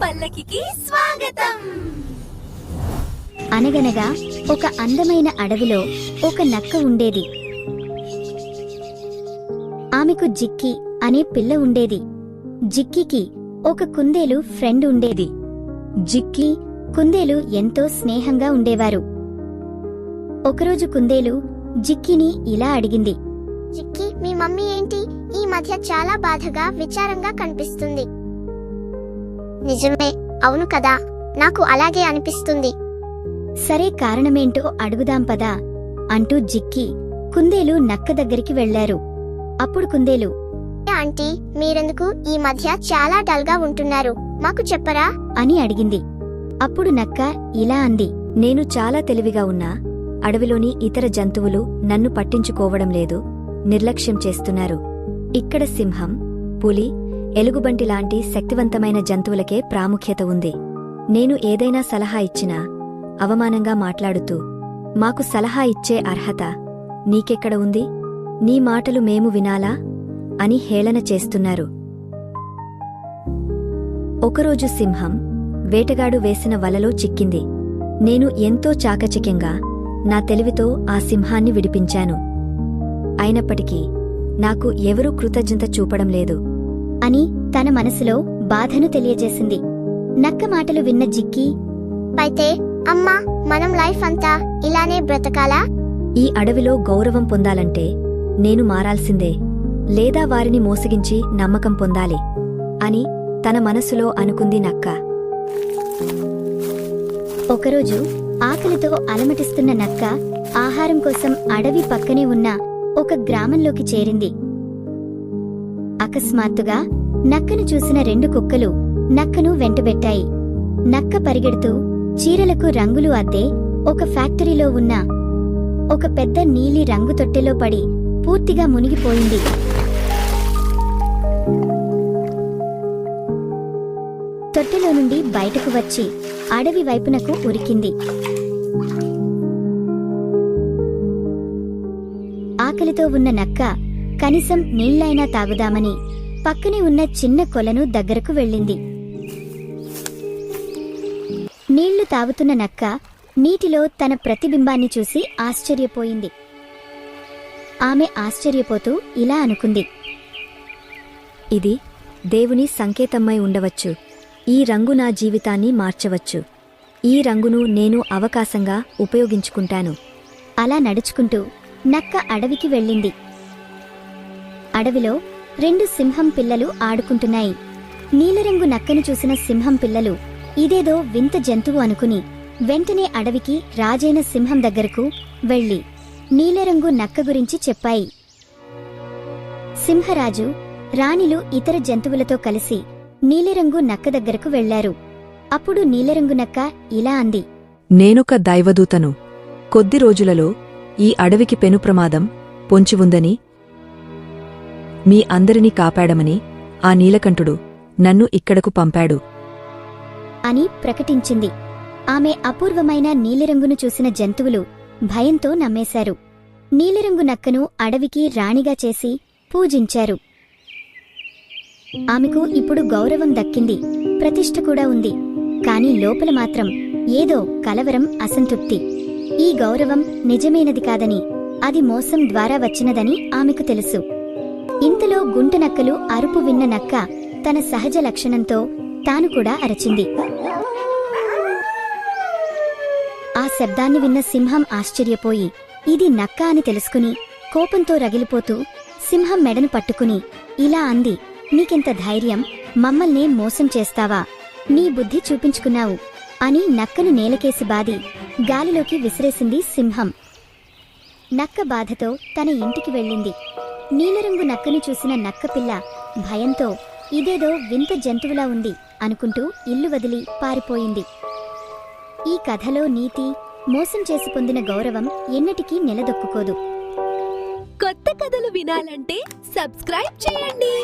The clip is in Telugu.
పల్లకికి స్వాగతం. అనగనగా ఒక అందమైన అడవిలో ఒక నక్క ఉండేది. ఆమెకు జిక్కి అనే పిల్ల ఉండేది. జిక్కికి ఒక కుందేలు ఫ్రెండ్ ఉండేది. జిక్కి, కుందేలు ఎంతో స్నేహంగా ఉండేవారు. ఒకరోజు కుందేలు జిక్కిని ఇలా అడిగింది. జిక్కి, మీ మమ్మీ ఏంటి ఈ మధ్య చాలా బాధగా విచారంగా కనిపిస్తుంది? నిజమే, అవును కదా, నాకు అలాగే అనిపిస్తుంది. సరే, కారణమేంటో అడుగుదాం పదా అంటూ జిక్కి, కుందేలు నక్క దగ్గరికి వెళ్లారు. అప్పుడు కుందేలు, ఆంటీ, మీరెందుకు ఈ మధ్య చాలా డల్గా ఉంటున్నారు, మాకు చెప్పరా అని అడిగింది. అప్పుడు నక్క ఇలా అంది. నేను చాలా తెలివిగా ఉన్నా, అడవిలోని ఇతర జంతువులు నన్ను పట్టించుకోవడం లేదు, నిర్లక్ష్యం చేస్తున్నారు. ఇక్కడ సింహం, పులి, ఎలుగుబంటి లాంటి శక్తివంతమైన జంతువులకే ప్రాముఖ్యత ఉంది. నేను ఏదైనా సలహా ఇచ్చినా అవమానంగా మాట్లాడుతూ, మాకు సలహా ఇచ్చే అర్హత నీకెక్కడ ఉంది? నీ మాటలు మేము వినాలా అని హేళన చేస్తున్నారు. ఒకరోజు సింహం వేటగాడు వేసిన వలలో చిక్కింది. నేను ఎంతో చాకచక్యంగా నా తెలివితో ఆ సింహాన్ని విడిపించాను. అయినప్పటికీ నాకు ఎవరూ కృతజ్ఞత చూపడం లేదు అని తన మనసులో బాధను తెలియజేసింది. నక్క మాటలు విన్న జిక్కి, అయితే అమ్మా, మనం లైఫ్ అంతా ఇలానే బ్రతకాలా? ఈ అడవిలో గౌరవం పొందాలంటే నేను మారాల్సిందే, లేదా వారిని మోసగించి నమ్మకం పొందాలి అని తన మనసులో అనుకుంది నక్క. ఒకరోజు ఆకలితో అలమటిస్తున్న నక్క ఆహారం కోసం అడవి పక్కనే ఉన్న ఒక గ్రామంలోకి చేరింది. అకస్మాత్తుగా నక్కను చూసిన 2 కుక్కలు నక్కను వెంటబెట్టాయి. నక్క పరిగెడుతూ చీరలకు రంగులు అద్దే ఒక ఫ్యాక్టరీలో ఉన్న ఒక పెద్ద నీలి రంగు తొట్టెలో పడి పూర్తిగా మునిగిపోయింది. తొట్టెలో నుండి బయటకు వచ్చి అడవి వైపునకు ఉరికింది. ఆకలితో ఉన్న నక్క కనీసం నీళ్లైనా తాగుదామని పక్కనే ఉన్న చిన్న కొలను దగ్గరకు వెళ్ళింది. నీళ్లు తాగుతున్న నక్క నీటిలో తన ప్రతిబింబాన్ని చూసి ఆశ్చర్యపోయింది. ఆమె ఆశ్చర్యపోతూ ఇలా అనుకుంది. ఇది దేవుని సంకేతమై ఉండవచ్చు. ఈ రంగు నా జీవితాన్ని మార్చవచ్చు. ఈ రంగును నేను అవకాశంగా ఉపయోగించుకుంటాను. అలా నడుచుకుంటూ నక్క అడవికి వెళ్ళింది. అడవిలో 2 సింహం పిల్లలు ఆడుకుంటున్నాయి. నీలరంగు నక్కను చూసిన సింహం పిల్లలు ఇదేదో వింత జంతువు అనుకుని వెంటనే అడవికి రాజైన సింహం దగ్గరకు వెళ్లి నీలరంగు నక్క గురించి చెప్పాయి. సింహరాజు, రాణిలు ఇతర జంతువులతో కలిసి నీలిరంగు నక్క దగ్గరకు వెళ్లారు. అప్పుడు నీలరంగు నక్క ఇలా అంది. నేనొక దైవదూతను. కొద్ది రోజులలో ఈ అడవికి పెనుప్రమాదం పొంచి ఉందని, మీ అందరినీ కాపాడమని ఆ నీలకంఠుడు నన్ను ఇక్కడకు పంపాడు అని ప్రకటించింది. ఆమె అపూర్వమైన నీలిరంగును చూసిన జంతువులు భయంతో నమ్మేశారు. నీలిరంగు నక్కను అడవికి రాణిగా చేసి పూజించారు. ఆమెకు ఇప్పుడు గౌరవం దక్కింది, ప్రతిష్ఠ కూడా ఉంది. కాని లోపల మాత్రం ఏదో కలవరం, అసంతృప్తి. ఈ గౌరవం నిజమైనది కాదని, అది మోసం ద్వారా వచ్చినదని ఆమెకు తెలుసు. ఇంతలో గుంటనక్కలు అరుపు విన్న నక్క తన సహజ లక్షణంతో తాను కూడా అరచింది. ఆ శబ్దాన్ని విన్న సింహం ఆశ్చర్యపోయి ఇది నక్క అని తెలుసుకుని కోపంతో రగిలిపోతూ సింహం మెడను పట్టుకుని ఇలా అంది. నీకెంత ధైర్యం, మమ్మల్నే మోసం చేస్తావా? నీ బుద్ధి చూపించుకున్నావు అని నక్కను నేలకేసి బాది గాలిలోకి విసిరేసింది సింహం. నక్క బాధతో తన ఇంటికి వెళ్ళింది. నీలరంగు నక్కను చూసిన నక్కపిల్ల భయంతో ఇదేదో వింత జంతువులా ఉంది అనుకుంటూ ఇల్లు వదిలి పారిపోయింది. ఈ కథలో నీతి, మోసం చేసి పొందిన గౌరవం ఎన్నటికీ నిలదొక్కుకోదు. కొత్త కథలు వినాలంటే సబ్స్క్రైబ్ చేయండి.